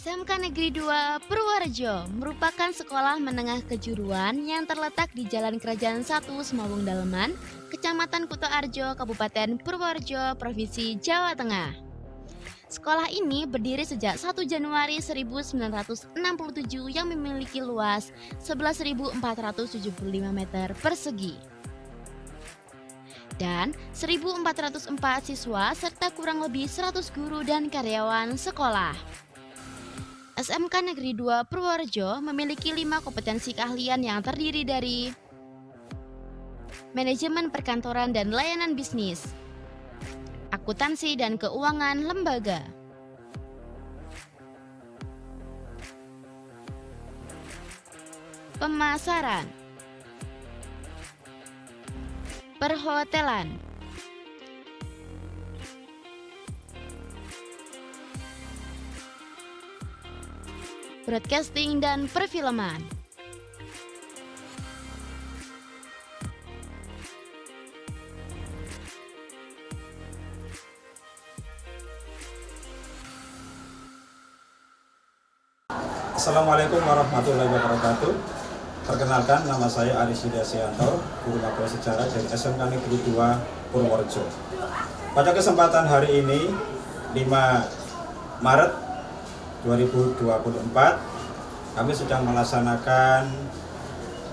SMK Negeri 2 Purworejo merupakan sekolah menengah kejuruan yang terletak di Jalan Kerajaan 1 Semawung Daleman, Kecamatan Kutoarjo, Kabupaten Purworejo, Provinsi Jawa Tengah. Sekolah ini berdiri sejak 1 Januari 1967 yang memiliki luas 11.475 meter persegi dan 1.404 siswa serta kurang lebih 100 guru dan karyawan sekolah. SMK Negeri 2 Purworejo memiliki 5 kompetensi keahlian yang terdiri dari manajemen perkantoran dan layanan bisnis, akuntansi dan keuangan lembaga, pemasaran, perhotelan, broadcasting dan perfilman. Assalamualaikum warahmatullahi wabarakatuh. Perkenalkan, nama saya Aris Yudiasianto, guru maba sejarah dari SMK Negeri 2 Purworejo. Pada kesempatan hari ini, 5 Maret 2024, kami sedang melaksanakan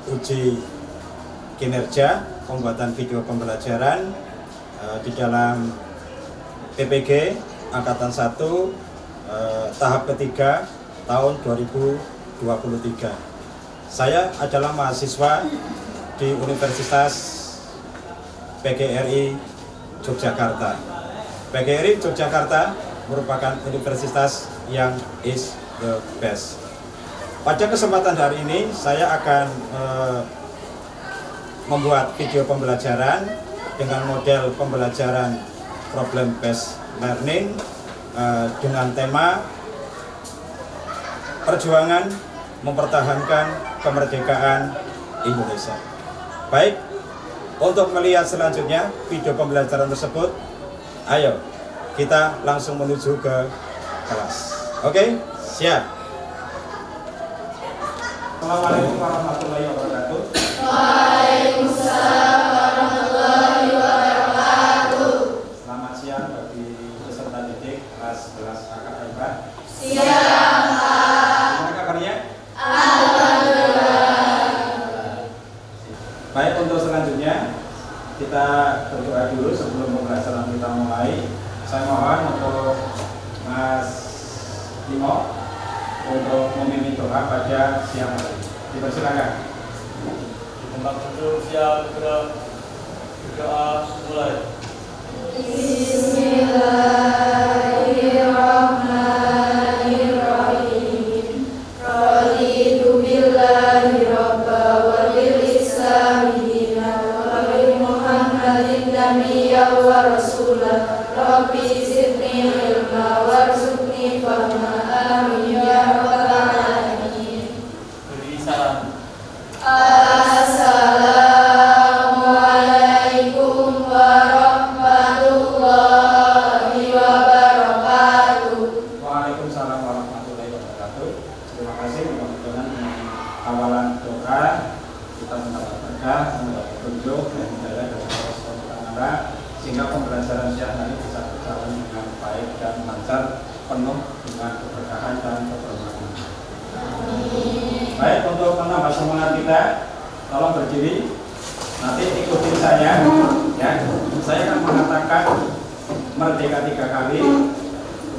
uji kinerja pembuatan video pembelajaran di dalam PPG Angkatan 1 tahap ketiga tahun 2023. Saya adalah mahasiswa di Universitas PGRI Yogyakarta. PGRI Yogyakarta merupakan universitas yang is the best. Pada kesempatan hari ini saya akan membuat video pembelajaran dengan model pembelajaran problem based learning dengan tema perjuangan mempertahankan kemerdekaan Indonesia. Baik, untuk melihat selanjutnya video pembelajaran tersebut, ayo kita langsung menuju ke kelas. Oke, siap. Assalamualaikum warahmatullahi wabarakatuh. Waalaikumsalam warahmatullahi wabarakatuh. Selamat siang bagi peserta didik kelas 11 kakak hebat. Siang, Pak. Gimana kabarnya? Alhamdulillah. Baik, untuk selanjutnya kita berdoa dulu sebelum pembelajaran kita mulai. Saya mohon untuk Mas Timo untuk memimpin doa pada siang hari. Dipersilakan. Tempat duduk siap berdoa mulai. Bismillahirrahmanirrahim. Raditu billahi rabba wa bil islami dinan wa bi Muhammadin nabiyyan wa rasulah. Rabbi zidni ilma warzuqni fahma. Amin ya rabbal alamin. Beri salam. Assalamualaikum warahmatullahi wabarakatuh. Waalaikumsalam warahmatullahi wabarakatuh. Terima kasih, mudah-mudahan dengan awalan doa kita mendapat berkah, mendapat petunjuk dan hidayah dari Allah SWT, sehingga pembelajaran siang hari bisa berjalan dengan baik dan lancar, penuh dengan keberkahan dan kebermanfaatan. Baik, untuk menambah semangat kita, tolong berdiri. Nanti ikutin saya, ya. Saya akan mengatakan merdeka 3 kali.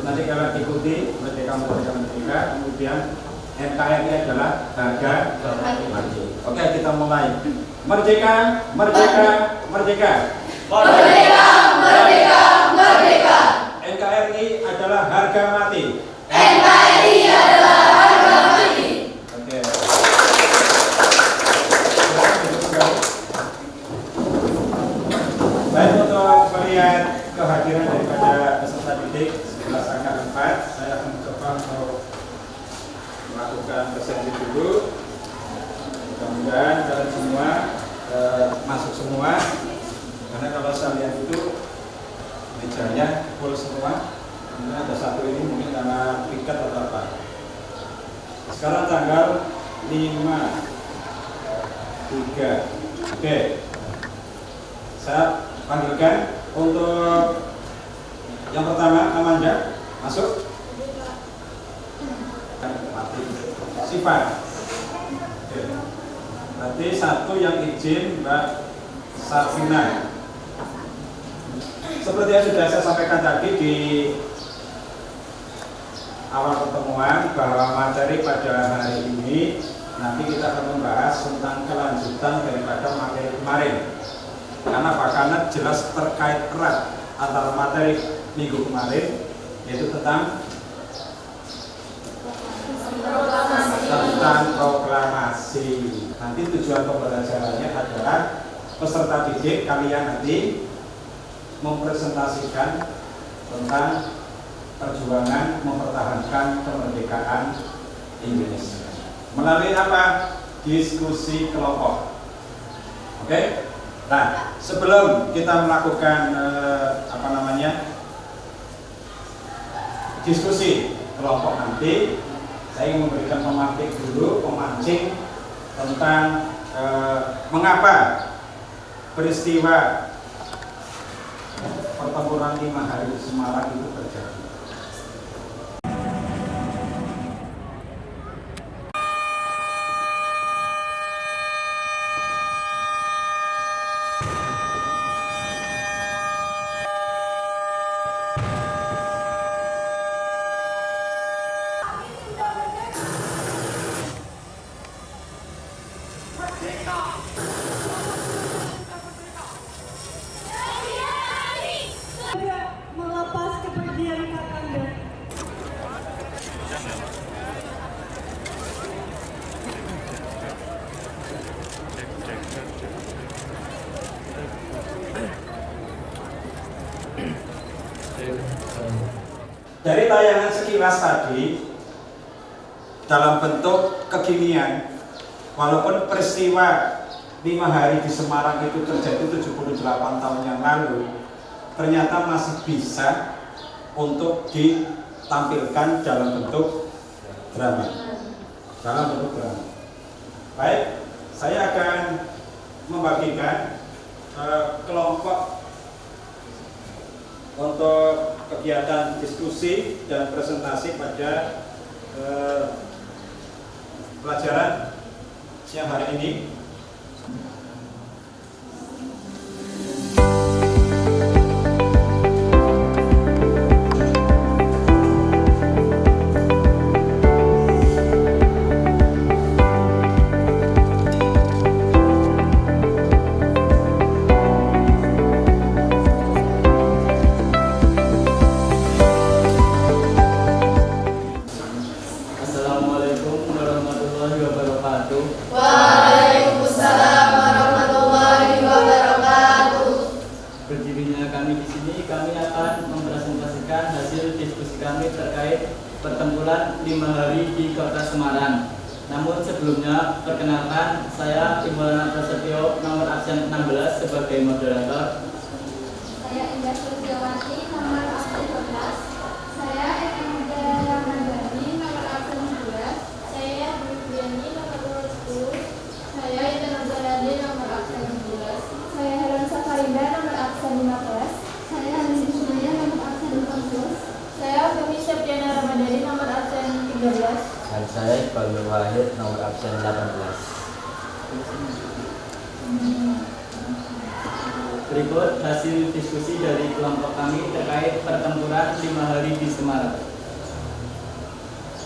Nanti kalian ikuti merdeka, merdeka, merdeka. Kemudian NKRI adalah harga mati. Oke, kita mulai. Merdeka, merdeka, merdeka. Merdeka, merdeka, merdeka. NKRI adalah harga mati. NKRI adalah harga mati. Oke. Baik, untuk melihat kehadiran daripada peserta didik 11 angka 4, saya akan mencoba untuk melakukan presensi dulu. Mudah-mudahan kalian semua masuk semua, karena kalau saya lihat itu mejanya full semua. Kemudian ada satu ini mungkin karena piket atau apa. Sekarang tanggal 5 3. Oke. Saya panggilkan untuk yang pertama, namanya masuk. Mati. Sifat. Oke. Berarti satu yang izin Mbak Safina. Seperti yang sudah saya sampaikan tadi di awal pertemuan, bahwa materi pada hari ini nanti kita akan membahas tentang kelanjutan daripada materi kemarin. Karena karena jelas terkait erat antara materi minggu kemarin, yaitu tentang proklamasi. Nanti tujuan pembelajarannya adalah peserta didik kalian nanti mempresentasikan tentang perjuangan mempertahankan kemerdekaan Indonesia melalui apa? Diskusi kelompok. Oke? Nah, sebelum kita melakukan diskusi kelompok nanti, saya ingin memberikan pemancing tentang mengapa peristiwa pertempuran 5 hari di Semarang itu terjadi. Melepas kepergian Kakanda. Dari tayangan sekilas tadi, dalam bentuk kekinian, walaupun peristiwa 5 hari di Semarang itu terjadi 78 tahun yang lalu, ternyata masih bisa untuk ditampilkan dalam bentuk drama. Baik, saya akan membagikan kelompok untuk kegiatan diskusi dan presentasi pada pelajaran siang hari ini. Assalamualaikum warahmatullahi wabarakatuh. Waalaikumsalam warahmatullahi wabarakatuh. Berdirinya kami di sini, kami akan mempresentasikan hasil diskusi kami terkait pertempuran 5 hari di Kota Semarang. Namun sebelumnya, perkenalkan saya Imolana Prasetyo, nomor absen 16 sebagai moderator. Saya Indah Sulistiawati, nomor absen 12. Saya Eka Ramadhani, nomor absen 12. Saya Dwi Briani, nomor 10. Saya Intan Abduladi, nomor absen 11. Saya Helen Safarinda, nomor absen 15. Saya Hanin Ismaya, nomor absen 14. Saya Femi Septiana Ramadhani, nomor absen 13. Dan saya Iqbal Nur Wahid, nomor absen 18. Berikut hasil diskusi dari kelompok kami terkait pertempuran 5 hari di Semarang.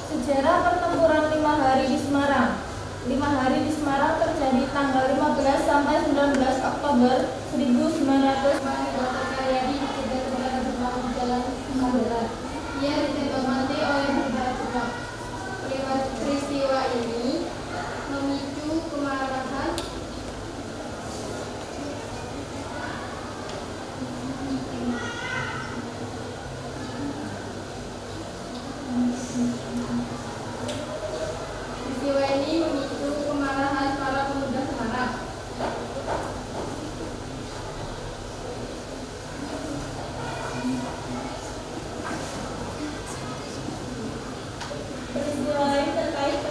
Sejarah pertempuran 5 hari di Semarang. 5 hari di Semarang terjadi tanggal 15 sampai 19 Oktober 1900. Karyadi dikejar kepada berlaku jalan Sumatera. Ia ditembak mati oleh Bupati. Peristiwa ini memicu kemarahan para pemuda Semarang. Peristiwa lain terkait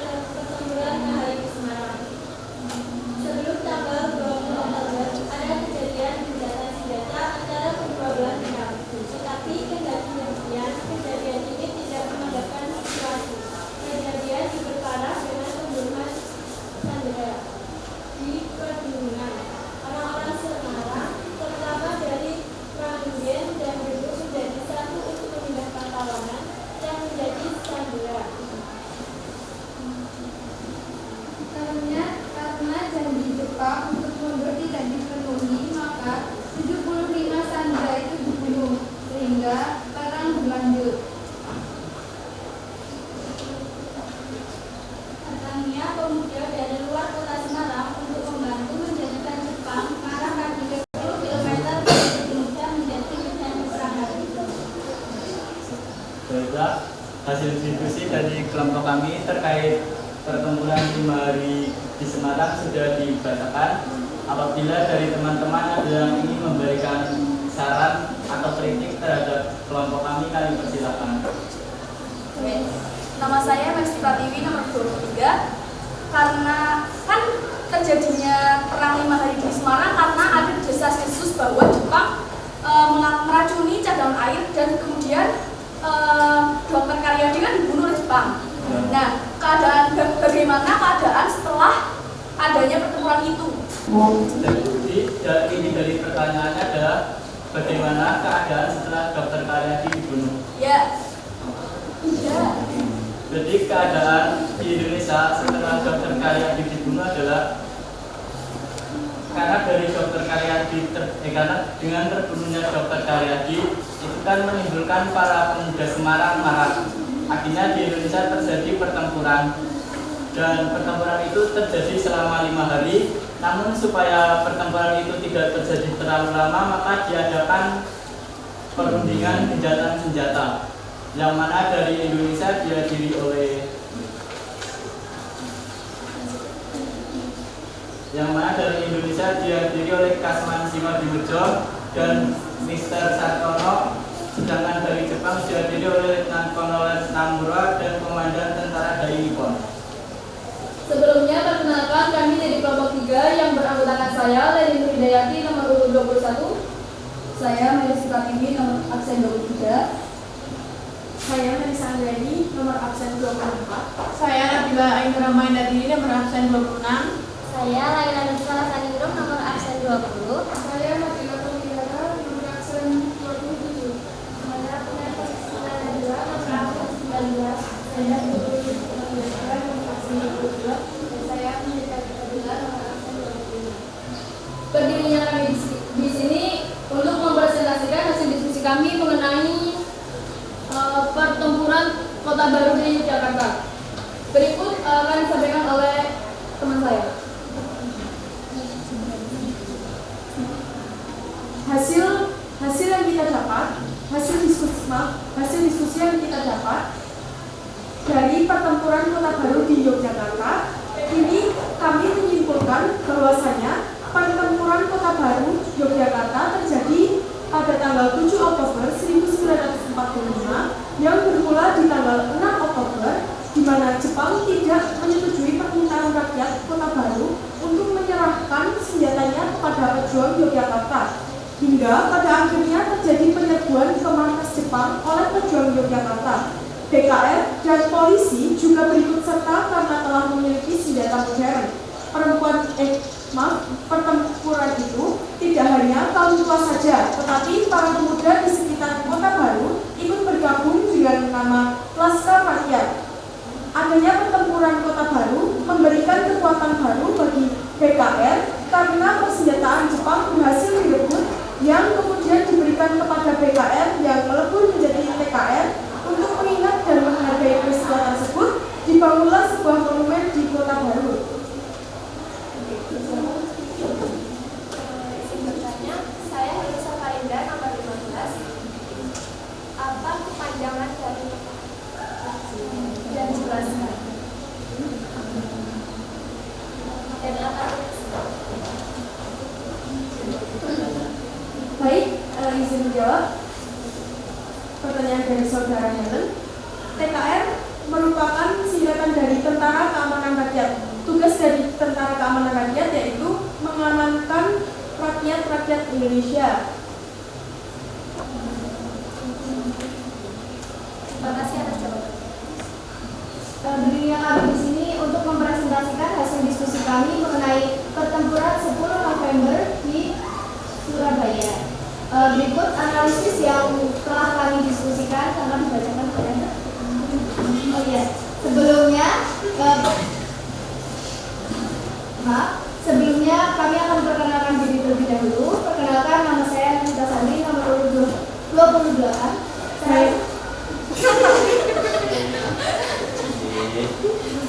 kami terkait pertempuran 5 hari di Semarang sudah dibacakan. Apabila dari teman-teman ada yang ingin memberikan saran atau kritik terhadap kelompok kami persilakan. Oke. Nama saya Mercy Pratiwi nomor 23. Karena kan terjadinya perang 5 hari di Semarang karena ada desas-desus bahwa Jepang meracuni cadangan air dan kemudian Dr. Karyadi kan dibunuh oleh Jepang. Nah, bagaimana keadaan setelah adanya pertempuran itu? Jadi ini dari pertanyaannya adalah bagaimana keadaan setelah Dr. Karyadi dibunuh? Ya. Iya. Jadi keadaan di Indonesia setelah Dr. Karyadi dibunuh adalah karena dari Dr. Karyadi karena dengan terbunuhnya Dr. Karyadi itu kan menimbulkan para pemuda Semarang marah. Akhirnya di Indonesia terjadi pertempuran dan pertempuran itu terjadi selama 5 hari. Namun supaya pertempuran itu tidak terjadi terlalu lama, maka diadakan perundingan gencatan senjata, yang mana dari Indonesia dihadiri oleh Kasman Simadimulyo dan Mr. Sartono, sedangkan dari Jepang dihadiri oleh Letnan Kolonel Namura dan Komandan Tentara Dai Nippon. Sebelumnya perkenalkan kami dari kelompok 3 yang beranggotakan saya Leni Hidayati nomor urut 21. Saya Mercy Pratiwi nomor absen 23. Saya Melisa Anggreni nomor absen 24. Saya Nabila Ainura Maindati nomor absen 26. Saya Laila Nusra Saningrum nomor absen 20. Saya Nabila Pemilara nomor absen 27. Saya Punya Nadira nomor absen 19. Saya Putri Pemilara nomor absen 22. Dan saya Menjadi Kabila nomor absen 25. Berdirinya kami di sini untuk mempresentasikan hasil diskusi kami mengenai pertempuran Kota Baru di Yogyakarta. Berikut akan disampaikan oleh teman saya. Hasil yang kita dapat, hasil diskusi yang kita dapat dari pertempuran Kota Baru di Yogyakarta. Ini kami menyimpulkan bahwasanya pertempuran Kota Baru Yogyakarta terjadi pada tanggal 7 Oktober 1945 yang bermula di tanggal 6 Oktober, di mana Jepang tidak menyetujui permintaan rakyat Kota Baru untuk menyerahkan senjatanya kepada pejuang Yogyakarta. Hingga pada akhirnya terjadi penyerbuan ke markas Jepang oleh pejuang Yogyakarta. BKR dan polisi juga berikut serta karena telah memiliki senjata modern. Pertempuran itu tidak hanya kaum tua saja, tetapi para pemuda di sekitar Kota Baru ikut bergabung dengan nama Laskar Rakyat. Adanya pertempuran Kota Baru memberikan kekuatan baru bagi BKR karena persenjataan Jepang berhasil direbut, yang kemudian diberikan kepada BKR yang melebur menjadi TKR. Untuk mengingat dan menghargai peristiwa tersebut, dibangunlah sebuah monumen di Kota Baru. Singkatnya, saya Helisa Farinda nomor 15. Apa kepanjangan dari dan jelaskan? Dan apa? Baik, izin menjawab pertanyaan dari saudara Helen. TKR merupakan singkatan dari Tentara Keamanan Rakyat. Tugas dari Tentara Keamanan Rakyat yaitu mengamankan rakyat Indonesia. Terima kasih atas jawaban. Berdirinya kami di sini untuk mempresentasikan hasil diskusi kami mengenai pertempuran 10 November di Surabaya. Berikut analisis yang telah kami diskusikan akan dibacakan oleh. Oh iya, sebelumnya kami akan perkenalkan diri terlebih dahulu. Perkenalkan, nama saya Nita Sandri nomor urut 28.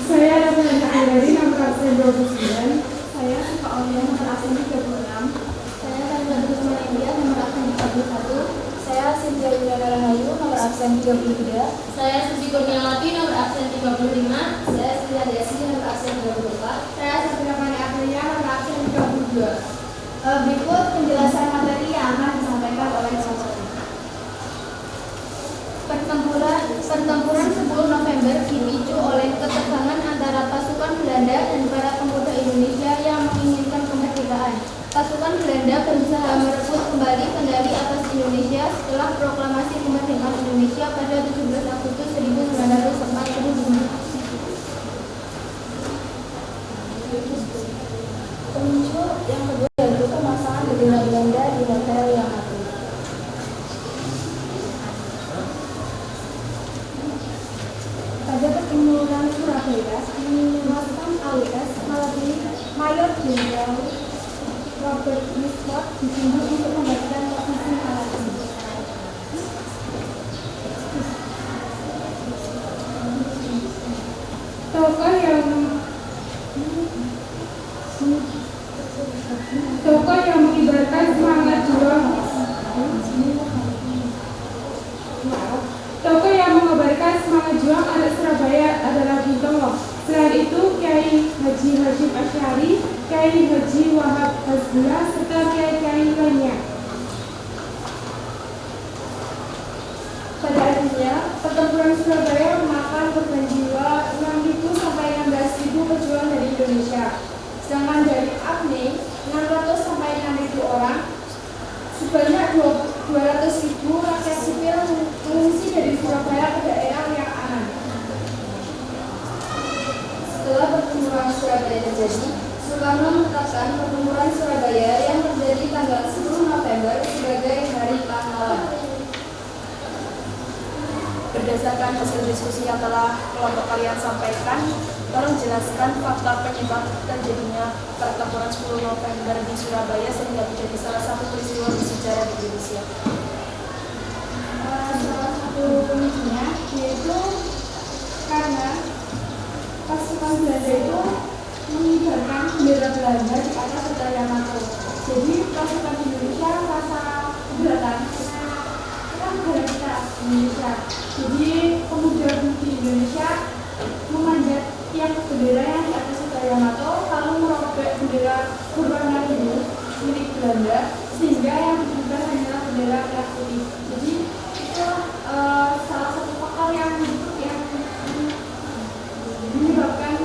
Saya Nabila Anggreni nomor absen 29. Saya Siva Aulia nomor absen 36. Saya Tanda Dusman India nomor absen 41. Saya Cynthia Wira Rahayu nomor absen 33. Saya Susi Kurniawati, nomor absen 35. Saya Siti Desi, nomor absen 24. Saya Safira Fani Aprilia, nomor absen 32. Berikut penjelasan materi yang akan disampaikan oleh Sosok. Pertempuran 10 November dipicu oleh ketegangan antara pasukan Belanda dan para pemuda Indonesia yang menginginkan kemerdekaan. Pasukan Belanda berusaha merebut kembali kendali atas Indonesia setelah proklamasi kemerdekaan Indonesia pada 17 Agustus 1945. Pemicu yang kedua yaitu pemasangan bendera Belanda di hotel yang aktif. Pada pertempuran Surabaya, menewaskan AWS melalui Mayor Jenderal Robert Nisbet ditunjuk untuk membagikan posisi Malawi. Tokoh yang mengibarkan semangat juang. Tokoh yang mengobarkan semangat juang anak Surabaya adalah Bung Tomo. Selain itu, Kiai Haji Hashim Asy'ari, Kiai Haji Wahab Hasbullah, serta kiai-kiai lainnya. Pada akhirnya, pertempuran Surabaya memakan korban jiwa 6.000 sampai 16.000 pejuang dari Indonesia. Sedangkan dari ABNI, 600 sampai 6.000 orang, sebanyak 200.000 rakyat sipil mengungsi dari Surabaya ke daerah yang aman. Setelah pertempuran Surabaya terjadi, Soekarno menetapkan pertempuran Surabaya yang terjadi tanggal 10 November sebagai Hari Pahlawan. Berdasarkan hasil diskusi yang telah kelompok kalian sampaikan, tolong jelaskan fakta penyebab terjadinya pertempuran 10 November di Surabaya sehingga menjadi salah satu peristiwa bersejarah di Indonesia. Salah satu pemicunya yaitu karena pasukan Belanda itu mengibarkan bendera Belanda di atas hotel Yamato. Jadi pasukan Indonesia merasa keberatan karena negara kita Indonesia. Jadi pemuda di Indonesia memanjat tiang bendera yang di atas hotel Yamato lalu merobek bendera berwarna biru milik Belanda sehingga yang dibuka hanyalah bendera merah putih. Jadi itu salah satu faktor yang menyebabkan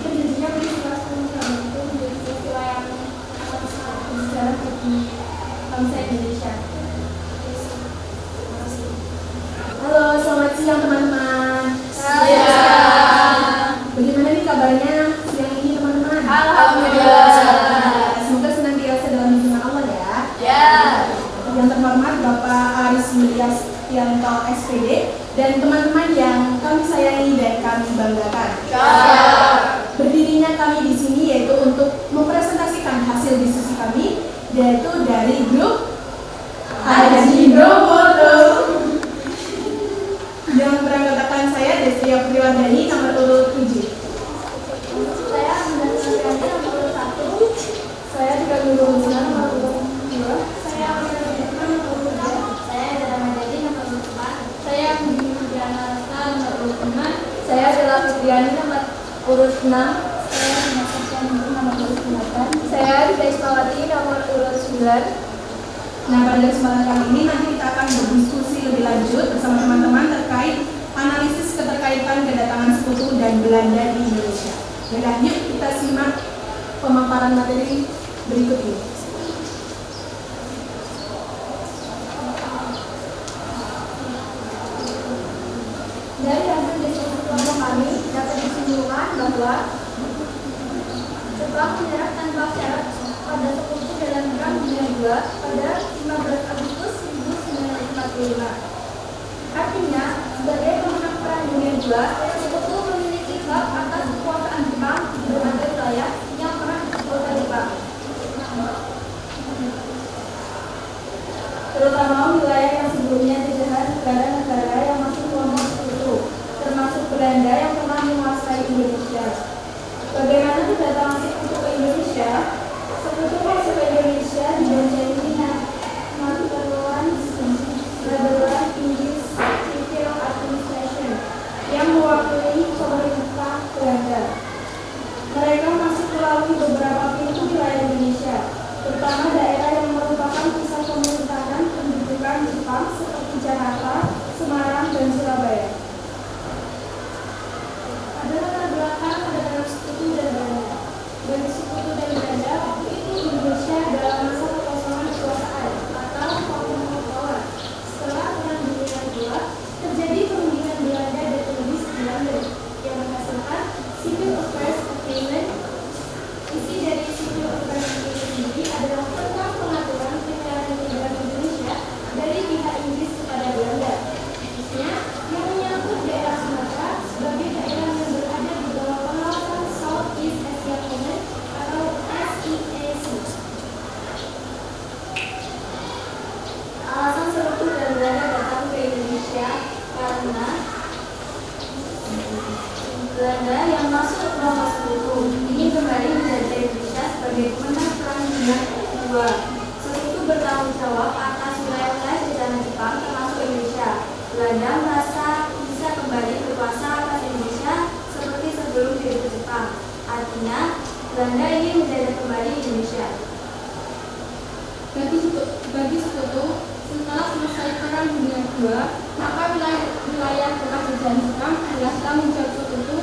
terjadinya peristiwa 10 November itu menjadi peristiwa yang sangat bersejarah bagi bangsa Indonesia. Halo, selamat siang teman-teman. Bagaimana nih kabarnya siang ini teman-teman? Alhamdulillah. Semoga senantiasa dalam lindungan Allah ya. Ya. Yang terhormat Bapak Aris Mulyas Yanto SPD dan teman-teman yang kami sayangi dan kami banggakan. Berdirinya kami di sini yaitu untuk mempresentasikan hasil diskusi kami, yaitu dari grup Ajinomoto. Yang beranggotakan saya Destia Priwardani, nomor urut 7. Saya mendampingi nomor urut 1. Saya juga nomor urut 2. Saya nomor urut 3. Saya Dara Madani, nomor urut 4. Saya Budi Widiana Rasa, nomor urut 5. Saya Dela Fitriani, nomor urut 6. Saya Dina Sofyan, nomor urut 8. Saya Rita Ismawati, nomor urut 9. Nah, pada kesempatan kali ini nanti kita akan berdiskusi lebih lanjut bersama teman-teman terkait analisis keterkaitan kedatangan sekutu dan Belanda di Indonesia. Baiklah, yuk kita simak pemaparan materi berikut ini. Dari hasil diskusi kelompok kami dapat disimpulkan bahwa setelah menyerah tanpa syarat pada sekutu dalam perang dunia II pada 15 Agustus 1945. Artinya, sebagai pemenang perang dunia II, sekutu memiliki hak atas kekuasaan Jepang di berbagai wilayah yang pernah dikuasai Jepang, terutama wilayah yang sebelumnya jajahan negara-negara yang masuk kelompok sekutu, termasuk Belanda yang pernah menguasai Indonesia. Bagaimana kedatangan sekutu ke Indonesia? Sekutu masuk ke Indonesia diboncengin Netherlands English Civil Administration terutama daerah yang merupakan pusat pemerintahan pendudukan Jepang seperti Jakarta, Semarang, dan Surabaya. Ada latar belakang kedatangan sekutu dan Belanda. Bagi sekutu dan Belanda, waktu itu Indonesia dalam masa kekosongan kekuasaan atau colonial power. Setelah Perang Dunia II, terjadi perundingan Belanda dan Inggris di London yang menghasilkan Civil Affairs Agreement. Isi dari Civil Affairs Agreement sendiri adalah tentang pengaturan negara Indonesia dari pihak Inggris kepada Belanda. Khususnya yang menyangkut daerah Sumatera sebagai daerah yang berada di bawah pengawasan Southeast Asia Command atau SEAC. Alasan sekutu dan Belanda datang ke Indonesia karena Belanda yang masuk ke kelompok sekutu ingin kembali menjajah Indonesia sebagai pemenang Perang Dunia II. Sekutu bertanggung jawab atas wilayah-wilayah jajahan Jepang termasuk Indonesia. Belanda merasa bisa kembali berkuasa atas Indonesia seperti sebelum direbut Jepang. Artinya, Belanda ingin menjajah kembali Indonesia. Bagi sekutu, setelah selesai Perang Dunia II, maka wilayah bekas jajahan Jepang adalah tanggung jawab sekutu.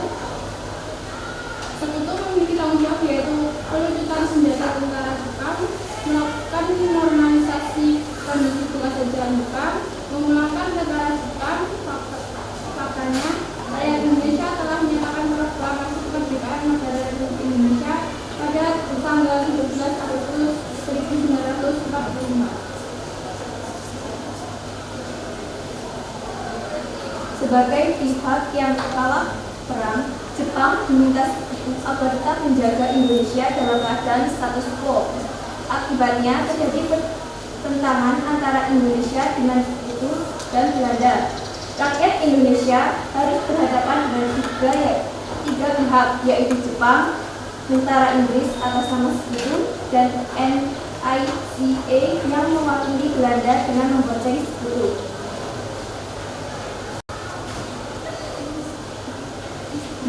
Sekutu memiliki tanggung jawab yaitu peluncuran senjata tentara Jepang, melakukan normalisasi kondisi bekas jajahan Jepang, memulangkan negara Jepang. Faktanya, rakyat Indonesia telah menyatakan proklamasi kemerdekaan negara Republik Indonesia pada tanggal 13 Agustus 1945. Sebagai pihak yang kalah perang, Jepang diminta agar tetap menjaga Indonesia dalam keadaan status quo. Akibatnya terjadi pertentangan antara Indonesia dengan Sekutu dan Belanda. Rakyat Indonesia harus berhadapan dengan tiga pihak, yaitu Jepang, tentara Inggris atas nama Sekutu, dan NICA yang mewakili Belanda dengan membonceng Sekutu.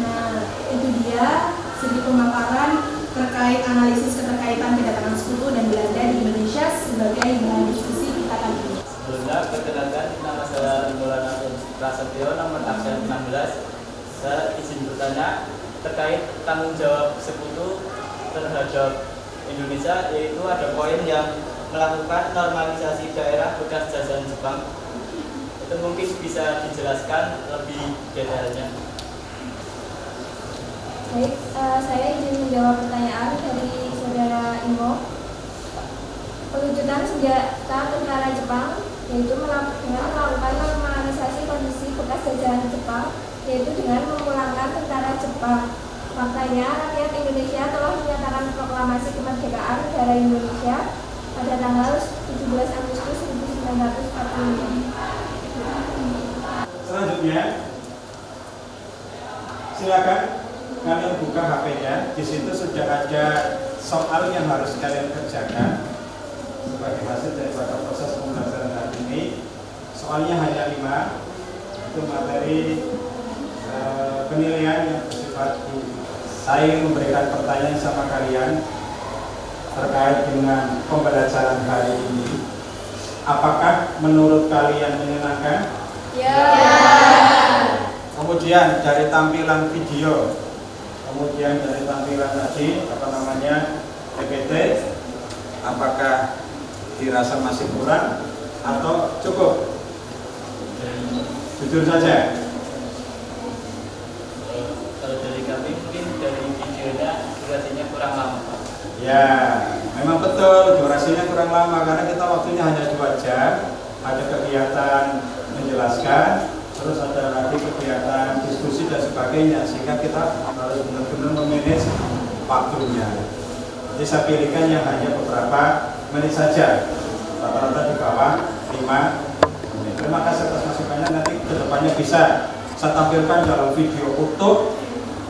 Nah, itu dia segi pemaparan terkait analisis keterkaitan kedatangan sekutu dan Belanda di Indonesia sebagai bahan diskusi kita kali ini. Sebelumnya, perkenalkan nama saya Maulana Prasetyo, nomor absen 16. Saya izin bertanya terkait tanggung jawab sekutu terhadap Indonesia, yaitu ada poin yang melakukan normalisasi daerah bekas jajahan Jepang. Itu mungkin bisa dijelaskan lebih detailnya. Baik, saya izin menjawab pertanyaan dari saudara Imo. Peluncuran senjata tentara Jepang yaitu dengan melakukan normalisasi kondisi bekas jajahan Jepang, yaitu dengan memulangkan tentara Jepang. Faktanya, rakyat Indonesia telah menyatakan proklamasi kemerdekaan negara Indonesia pada tanggal 17 Agustus 1945. Selanjutnya, silakan kalian buka HP-nya. Di situ sudah ada soal yang harus kalian kerjakan sebagai hasil daripada proses pembelajaran hari ini. Soalnya hanya 5. Itu materi penilaian yang bersifat umum. Saya ingin memberikan pertanyaan sama kalian terkait dengan pembelajaran hari ini. Apakah menurut kalian menyenangkan? Ya. Kemudian dari tampilan video, kemudian dari tampilan tadi PPT, apakah dirasa masih kurang atau cukup? Jujur saja. Kalau dari kami mungkin dari videonya durasinya kurang lama, Pak. Ya, memang betul durasinya kurang lama karena kita waktunya hanya 2 jam. Ada kegiatan menjelaskan, terus ada lagi kegiatan diskusi dan sebagainya, sehingga kita harus benar-benar memanage waktunya. Jadi saya pilihkan yang hanya beberapa menit saja, rata-rata di bawah 5 menit. Terima kasih atas masukannya. Nanti kedepannya bisa saya tampilkan dalam video utuh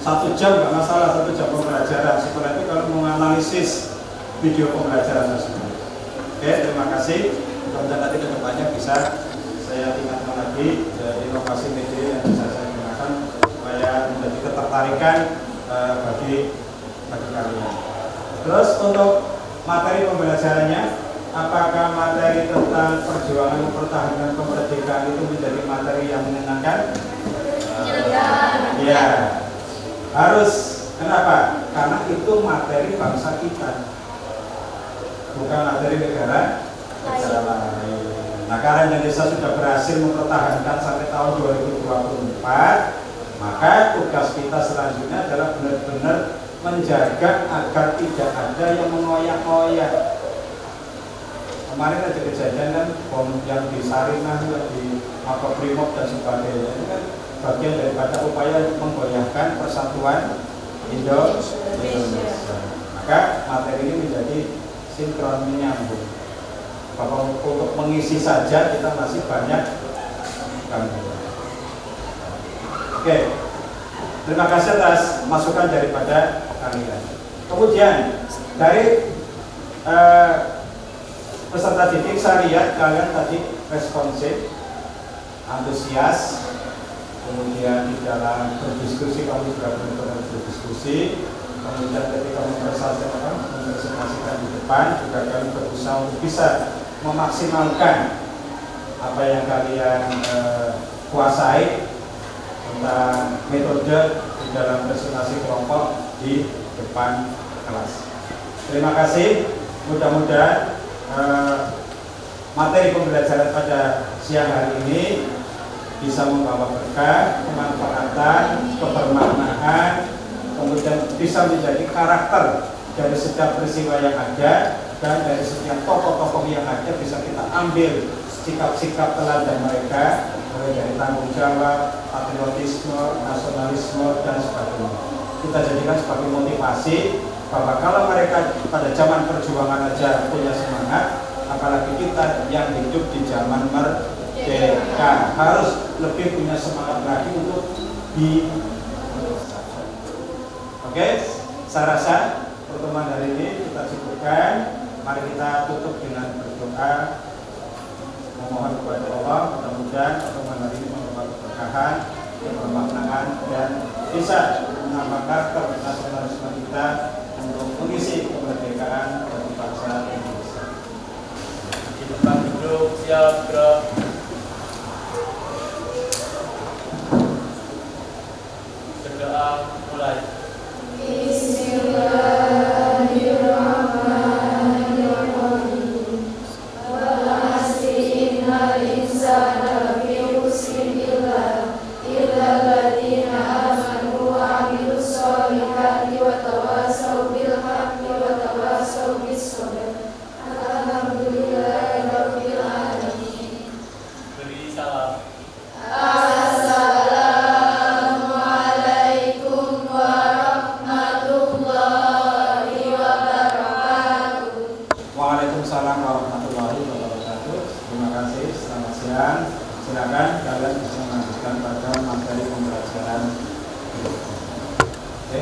1 jam, nggak masalah, 1 jam pembelajaran. Setelah itu kalau menganalisis video pembelajaran tersebut. Oke, terima kasih. Mudah-mudahan nanti kedepannya bisa saya tingkatkan lagi inovasi media yang bisa saya gunakan supaya menjadi ketertarikan bagi kalian. Terus untuk materi pembelajarannya, apakah materi tentang perjuangan mempertahankan kemerdekaan itu menjadi materi yang menyenangkan? Ya, harus. Kenapa? Karena itu materi bangsa kita, bukan materi negara lain. Nah, karena Indonesia sudah berhasil mempertahankan sampai tahun 2024, maka tugas kita selanjutnya adalah benar-benar menjaga agar tidak ada yang mengoyak-ngoyak. Kemarin ada kejadian kan, bom yang di Sarinah, di Makobrimob dan sebagainya, itu kan bagian daripada upaya menggoyahkan persatuan Indonesia. Maka materi ini menjadi sinkron menyambung. Bahwa untuk mengisi saja kita masih banyak gangguan. Oke, terima kasih atas masukan daripada kalian. Kemudian dari peserta didik saya lihat kalian tadi responsif, antusias. Kemudian di dalam berdiskusi kamu juga benar-benar berdiskusi. Kemudian ketika mempresentasikan di depan juga kalian berusaha untuk bisa memaksimalkan apa yang kalian kuasai tentang metode di dalam presentasi kelompok di depan kelas. Terima kasih. Mudah-mudahan materi pembelajaran pada siang hari ini bisa membawa berkah, kemanfaatan, kebermaknaan, kemudian bisa menjadi karakter dari setiap peristiwa yang ada dan dari setiap tokoh-tokoh yang ada bisa kita ambil sikap-sikap teladan mereka, mulai dari tanggung jawab, patriotisme, nasionalisme dan sebagainya. Kita jadikan sebagai motivasi bahwa kalau mereka pada zaman perjuangan aja punya semangat, apalagi kita yang hidup di zaman merdeka harus lebih punya semangat lagi untuk di. Oke, saya rasa pertemuan hari ini kita cukupkan. Mari kita tutup dengan berdoa, memohon kepada Allah mudah-mudahan pertemuan hari ini membawa keberkahan, kebermaknaan dan bisa menambah karakter nasionalisme kita untuk mengisi kemerdekaan bagi bangsa Indonesia. Di depan duduk, siap gerak. Berdoa mulai. Bismillahirrahmanirrahim. Wa asri innal insana fi khusrin illa alladziina aamanu wa 'amilus sholihati wa tawassaw bil haqqi wa tawassaw bis sabr. Alhamdulillahirabbil alamin. Beri salam. Assalamualaikum warahmatullahi wabarakatuh. Waalaikumsalam warahmatullahi wabarakatuh. Terima kasih. Selamat siang. Silakan kalian bisa melanjutkan pada materi pembelajaran. Oke,